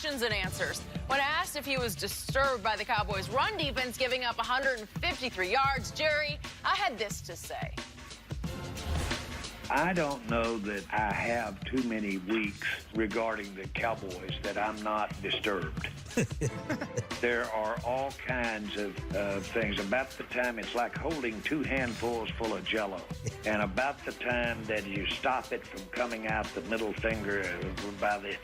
questions and answers. When asked if he was disturbed by the Cowboys' run defense giving up 153 yards, Jerry, I had this to say. I don't know that I have too many weeks regarding the Cowboys that I'm not disturbed. There are all kinds of things. About the time, it's like holding two handfuls full of Jell-O. And about the time that you stop it from coming out the middle finger by the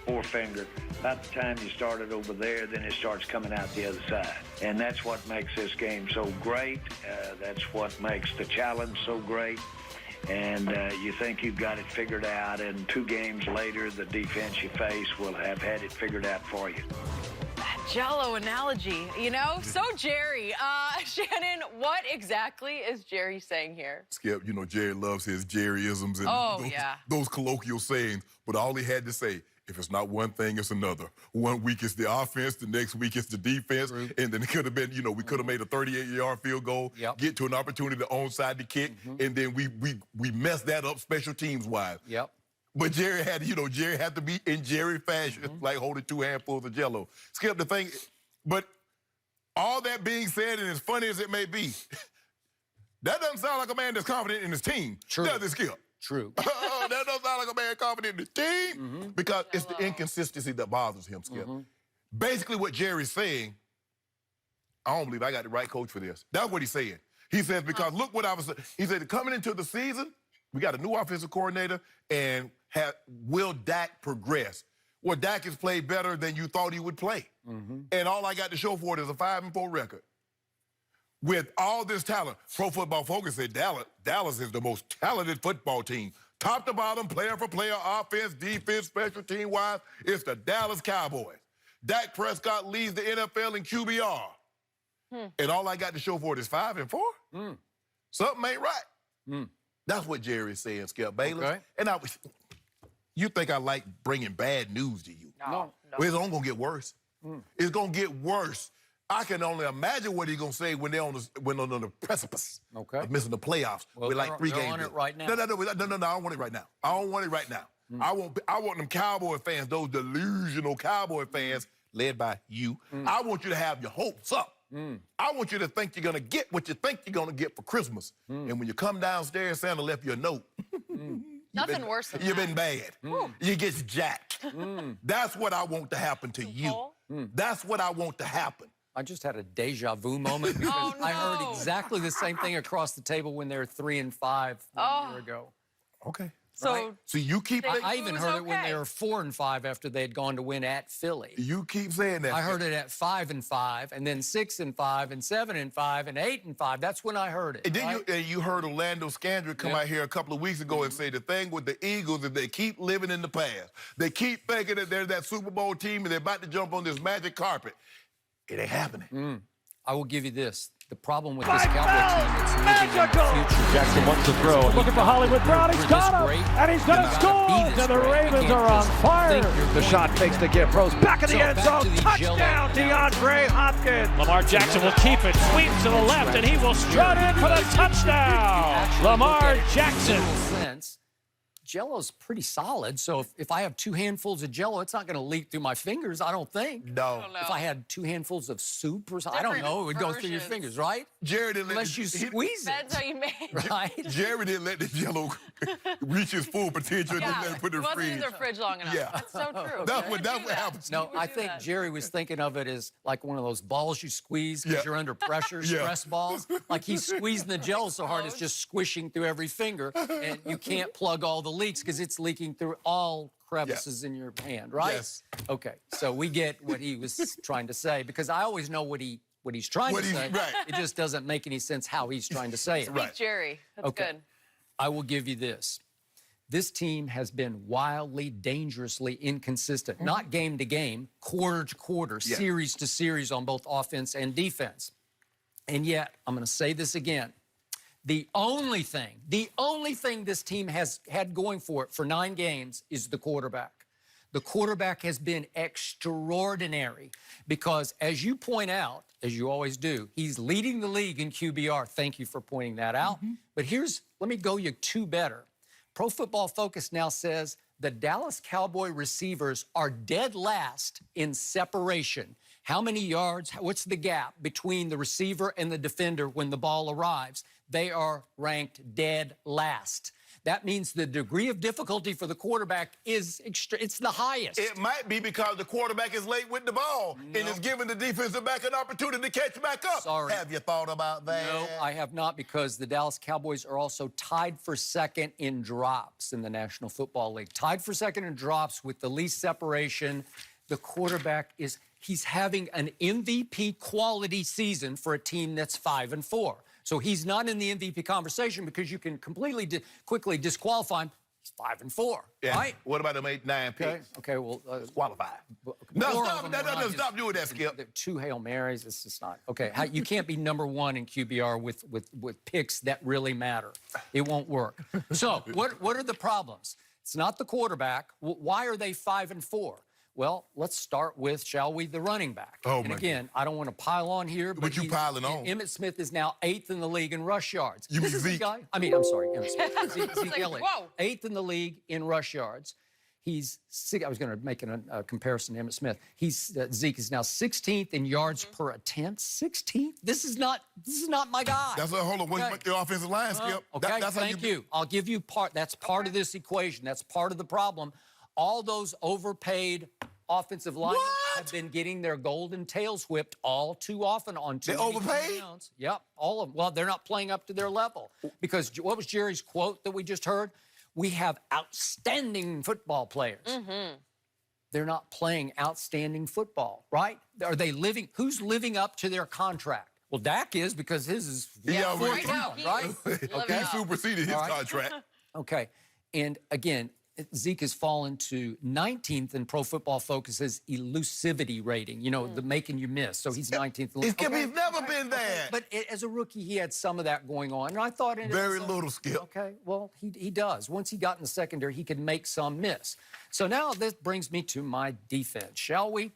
forefinger, about the time you start it over there, then it starts coming out the other side. And that's what makes this game so great. That's what makes the challenge so great. And you think you've got it figured out, and 2 games later, the defense you face will have had it figured out for you. That Jell-O analogy, you know? So, Jerry, Shannon, what exactly is Jerry saying here? Skip, you know, Jerry loves his Jerryisms and those colloquial sayings, but all he had to say, if it's not one thing, it's another. One week it's the offense, the next week it's the defense, and then it could have been, you know, we could have made a 38-yard field goal, get to an opportunity to onside the kick, and then we messed that up special teams-wise. But Jerry had, you know, Jerry had to be in Jerry fashion, like holding 2 handfuls of Jell-O. Skip, the thing, but all that being said, and as funny as it may be, that doesn't sound like a man that's confident in his team, does it, Skip? True. That doesn't sound like a man confident in the team because it's the inconsistency that bothers him, Skip. Basically what Jerry's saying, I don't believe I got the right coach for this. That's what he's saying. He says, because look what I was saying. He said, coming into the season, we got a new offensive coordinator, and will Dak progress? Well, Dak has played better than you thought he would play. And all I got to show for it is a 5-4 record. With all this talent, Pro Football Focus said Dallas is the most talented football team. Top to bottom, player for player, offense, defense, special team-wise, it's the Dallas Cowboys. Dak Prescott leads the NFL in QBR. And all I got to show for it is 5-4? Something ain't right. That's what Jerry's saying, Skip Bayless. And you think I like bringing bad news to you. No. Well, it's only going to get worse. It's going to get worse. I can only imagine what he's going to say when they're on the precipice of missing the playoffs with like 3 games. On it right now. No, I don't want it right now. I don't want it right now. I want them Cowboy fans, those delusional Cowboy fans, led by you. I want you to have your hopes up. I want you to think you're going to get what you think you're going to get for Christmas. And when you come downstairs, Santa left you a note. Nothing worse than that. You've been bad. You get jacked. That's what I want to happen to you. That's what I want to happen. I just had a deja vu moment because I heard exactly the same thing across the table when they were 3-5 a year ago. Okay. So you keep... I even heard it when they were 4-5 after they had gone to win at Philly. You keep saying that. I heard it at 5-5, and then 6-5, and 7-5, and 8-5. That's when I heard it. And then you heard Orlando Scandrick come out here a couple of weeks ago and say the thing with the Eagles is they keep living in the past. They keep thinking that they're that Super Bowl team and they're about to jump on this magic carpet. It ain't happening. I will give you this. The problem with this Cowboy team is living in the future. Jackson wants to throw. Looking for Hollywood Brown. He's got him. And he's going to score. And the Ravens are on fire. The shot fakes to get Rose. Back in the end zone. Touchdown, DeAndre Hopkins. Lamar Jackson will keep it. Sweeps to the left, and he will strut in for the touchdown. Lamar Jackson. Jell-O's pretty solid, so if I have 2 handfuls of Jell-O, it's not going to leak through my fingers, I don't think. No. If I had 2 handfuls of soup or something, I don't know, it would go through your fingers, right? Jerry didn't Unless you squeeze it. Depends how you make it. Right? Jerry didn't let the Jell-O reach its full potential and then let it put it in the fridge. It wasn't in the fridge long enough. That's so true. That's what happens. No, I think Jerry was thinking of it as like one of those balls you squeeze because you're under pressure, stress balls. Like he's squeezing the Jell-O so hard it's just squishing through every finger, and you can't plug all the leaks because it's leaking through all crevices in your hand, right? Yes. Okay, so we get what he was trying to say because I always know what he's trying to say. It just doesn't make any sense how he's trying to say it. Speak Jerry. That's good. I will give you this. This team has been wildly, dangerously inconsistent, not game to game, quarter to quarter, series to series on both offense and defense. And yet, I'm going to say this again. The only thing this team has had going for it for 9 games is the quarterback. The quarterback has been extraordinary because, as you point out, as you always do, he's leading the league in QBR. Thank you for pointing that out. But let me go you 2 better. Pro Football Focus now says The Dallas Cowboy receivers are dead last in separation. How many yards, what's the gap between the receiver and the defender when the ball arrives? They are ranked dead last. That means the degree of difficulty for the quarterback is it's the highest. It might be because the quarterback is late with the ball and is giving the defensive back an opportunity to catch back up. Sorry. Have you thought about that? No, I have not, because the Dallas Cowboys are also tied for second in drops in the National Football League. Tied for second in drops with the least separation. The quarterback he's having an MVP quality season for a team that's 5-4. So he's not in the MVP conversation because you can completely quickly disqualify him. He's 5-4, Yeah. right? What about them 8, 9 picks? Okay, well... Qualified. No, stop doing that, Skip. 2 Hail Marys, it's just not... Okay, you can't be #1 in QBR with picks that really matter. It won't work. So, what are the problems? It's not the quarterback. Why are they 5-4? Well, let's start with, shall we, the running back. Oh, and my again, I don't want to pile on here, but you piling on? Emmitt Smith is now 8th in the league in rush yards. You mean This is Zeke? the guy. I mean, I'm sorry, Emmitt Smith. Zeke Elliott. whoa. 8th in the league in rush yards. He's I was going to make a comparison to Emmitt Smith. Zeke is now 16th in yards per attempt. 16th. This is not my guy. That's hold on. What's your offensive line, Skip? Okay, That's thank you. I'll give you part. That's part of this equation. That's part of the problem. All those overpaid offensive linemen have been getting their golden tails whipped all too often on too many overpaid? downs. Yep, all of them. Well, they're not playing up to their level. Because what was Jerry's quote that we just heard? We have outstanding football players. They're not playing outstanding football, right? Are they living? Who's living up to their contract? Well, Dak is, because his is already- fourth round, right? He superseded his contract. Okay, and again, Zeke has fallen to 19th in Pro Football Focus's elusivity rating, you know, the making you miss. So he's 19th. He's never been that. But as a rookie, he had some of that going on. And I thought... Very little, Skip. Okay, well, he does. Once he got in the secondary, he could make some miss. So now this brings me to my defense, shall we?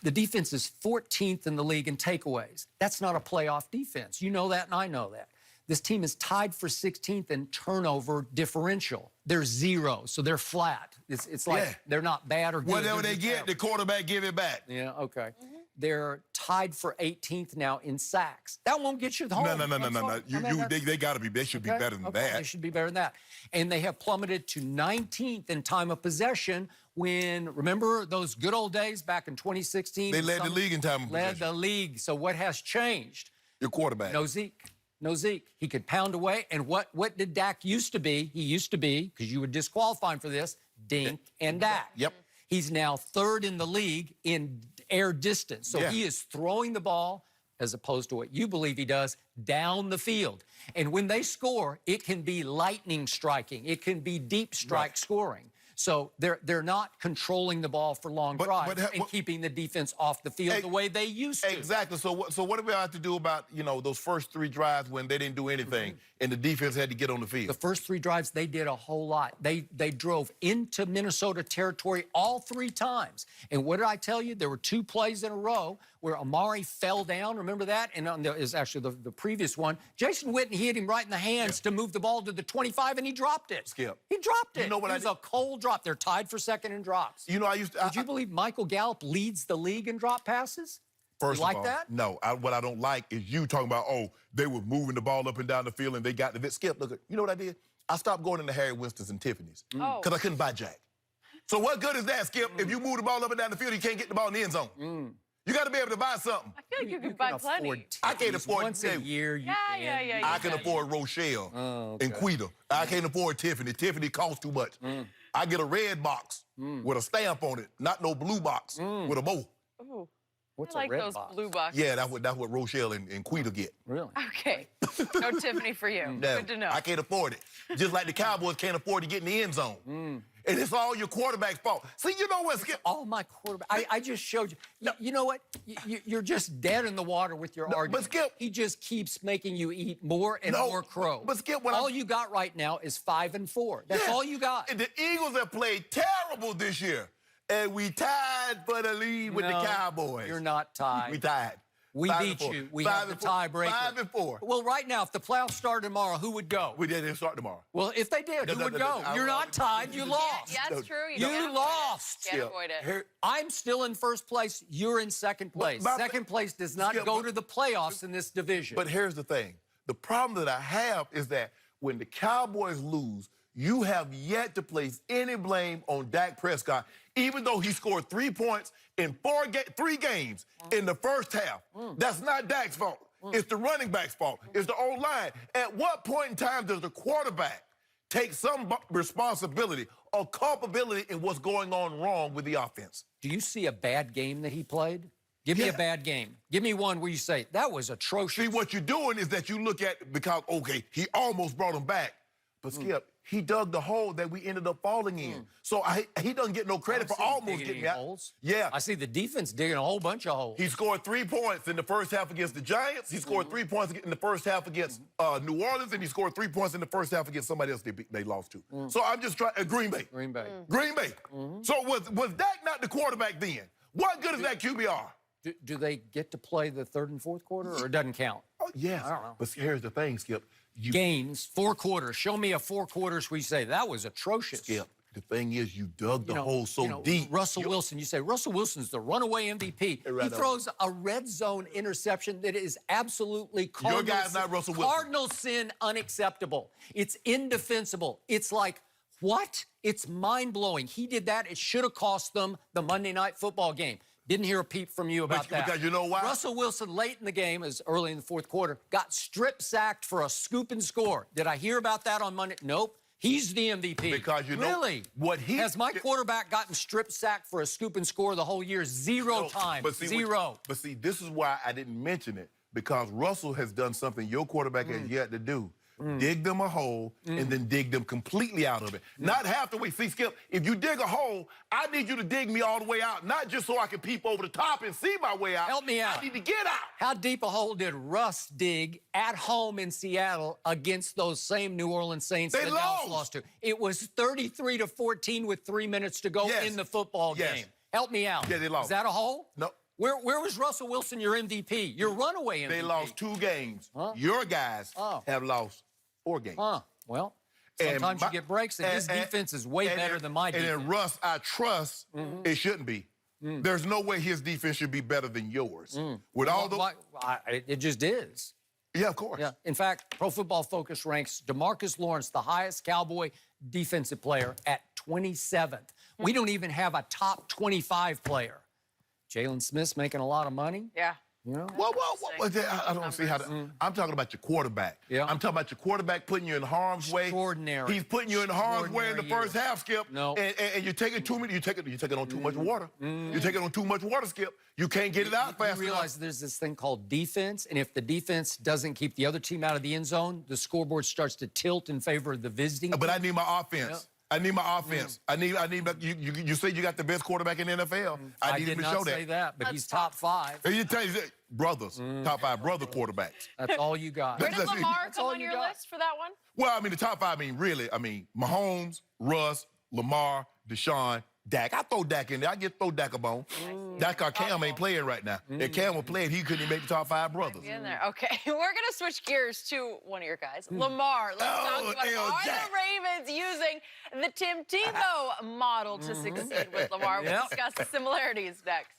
The defense is 14th in the league in takeaways. That's not a playoff defense. You know that, and I know that. This team is tied for 16th in turnover differential. They're 0, so they're flat. It's like they're not bad or good. Whatever they get, the quarterback give it back. Yeah, okay. They're tied for 18th now in sacks. That won't get you home. No. They got to be. They should be better than that. They should be better than that. And they have plummeted to 19th in time of possession when, remember those good old days back in 2016? They led the league in time of possession. Led the league. So what has changed? Your quarterback. No Zeke. No Zeke. He could pound away. And what did Dak used to be? He used to be, because you would disqualify him for this, Dink and Dak. Yep. He's now 3rd in the league in air distance. So he is throwing the ball, as opposed to what you believe he does, down the field. And when they score, it can be lightning striking. It can be deep strike scoring. So they're not controlling the ball for long drives and keeping the defense off the field the way they used to. Exactly. So what do we have to do about, you know, those first 3 drives when they didn't do anything and the defense had to get on the field? The first 3 drives, they did a whole lot. They drove into Minnesota territory all 3 times. And what did I tell you? There were 2 plays in a row where Amari fell down. Remember that? And is actually the previous one. Jason Witten hit him right in the hands to move the ball to the 25, and he dropped it. Skip. He dropped it. You know what? It was a cold drop. They're tied for 2nd in drops. You know, Did you believe Michael Gallup leads the league in drop passes? First you like of all, that? No. What I don't like is you talking about, they were moving the ball up and down the field and they got the... Skip, look, you know what I did? I stopped going into Harry Winston's and Tiffany's because I couldn't buy Jack. So what good is that, Skip, if you move the ball up and down the field, you can't get the ball in the end zone? You got to be able to buy something. I feel like you can buy plenty. I can't afford... Once a year, you can. I can afford Rochelle and Quita. I can't afford Tiffany. Tiffany costs too much. I get a red box with a stamp on it, not no blue box with a bow. Ooh. What's I like a red those box? blue boxes. Yeah, that's what Rochelle and Quita get. Really? Okay. No Tiffany for you. No, Good to know. I can't afford it. Just like the Cowboys can't afford to get in the end zone. And it's all your quarterback's fault. See, you know what, Skip? All my quarterback. I just showed you. You know what? You're just dead in the water with your argument. But Skip, he just keeps making you eat more and more crow. But Skip, all you got right now is 5-4. That's all you got. And the Eagles have played terrible this year. And we tied for the lead with the Cowboys. You're not tied. We tied. We beat you. We have the tiebreaker. 5-4. Well, right now, if the playoffs started tomorrow, who would go? We didn't start tomorrow. Well, if they did, who would go? You're not tied. You lost. Yeah, that's true. You lost. Can't avoid it. I'm still in first place. You're in second place. Second place does not go to the playoffs in this division. But here's the thing. The problem that I have is that when the Cowboys lose, you have yet to place any blame on Dak Prescott, even though he scored 3 points in 3 games in the first half. That's not Dak's fault. It's the running back's fault. It's the O-line. At what point in time does the quarterback take some responsibility or culpability in what's going on wrong with the offense? Do you see a bad game that he played? Give me a bad game. Give me one where you say, that was atrocious. See, what you're doing is that you look at, because, okay, he almost brought him back. But, Skip, he dug the hole that we ended up falling in. So he doesn't get no credit for almost getting out. Holes. Yeah. I see the defense digging a whole bunch of holes. He scored 3 points in the first half against the Giants. He scored 3 points in the first half against New Orleans, and he scored 3 points in the first half against somebody else they lost to. So I'm just trying, Green Bay. Green Bay. Green Bay. So was Dak not the quarterback then? What good is that QBR? Do they get to play the third and fourth quarter, or it doesn't count? Oh, yes. I don't know. But here's the thing, Skip. Games, 4 quarters. Show me a 4 quarters where you say, that was atrocious. Skip, the thing is you dug the hole so deep. Russell Wilson, you say, Russell Wilson's the runaway MVP. He throws a red zone interception that is absolutely Cardinal Your guy's not Russell Wilson. Cardinal sin unacceptable. It's indefensible. It's like, what? It's mind-blowing. He did that. It should have cost them the Monday Night Football game. Didn't hear a peep from you about that. Because you know why? Russell Wilson, late in the game, as early in the fourth quarter, got strip-sacked for a scoop and score. Did I hear about that on Monday? Nope. He's the MVP. Because you know what he has my quarterback gotten strip-sacked for a scoop and score the whole year? Zero times. But see, Zero. But see, this is why I didn't mention it, because Russell has done something your quarterback has yet to do. Dig them a hole and then dig them completely out of it. Not half the way. See, Skip, if you dig a hole, I need you to dig me all the way out, not just so I can peep over the top and see my way out. Help me out. I need to get out. How deep a hole did Russ dig at home in Seattle against those same New Orleans Saints that Dallas lost to? It was 33-14 with 3 minutes to go in the football game. Help me out. Yeah, they lost. Is that a hole? No. Where was Russell Wilson, your MVP, your runaway MVP? They lost 2 games. Your guys have lost 4 games. Well, sometimes you get breaks, and his defense is way better than my defense. And in Russ, I trust it shouldn't be. There's no way his defense should be better than yours. With all the... It just is. Yeah, of course. Yeah. In fact, Pro Football Focus ranks DeMarcus Lawrence the highest Cowboy defensive player at 27th. We don't even have a top 25 player. Jalen Smith's making a lot of money. Yeah. You know? Well, I don't see how to... I'm talking about your quarterback. Yeah. I'm talking about your quarterback putting you in harm's way. Extraordinary. He's putting you in harm's way in the first half, Skip. No. And you're taking too many... You're taking on too much water. You're taking on too much water, Skip. You can't get it out fast enough. You realize there's this thing called defense, and if the defense doesn't keep the other team out of the end zone, the scoreboard starts to tilt in favor of the visiting team. But I need my offense. I need my offense. I need. You say you got the best quarterback in the NFL. I need him to show that. I did not say that, but he's top 5. And you tell you brothers, top 5 brother quarterbacks. That's all you got. Where did Lamar come on your list for that one? Well, I mean, the top 5. I mean, Mahomes, Russ, Lamar, Deshaun, Dak. I throw Dak in there. I throw Dak a bone. Dak, our Cam ain't playing right now. If Cam was playing, he couldn't even make the top 5 brothers. In there. Okay, we're going to switch gears to one of your guys, Lamar. Let's talk about are the Ravens using the Tim Tebow model to succeed with Lamar? We'll discuss the similarities next.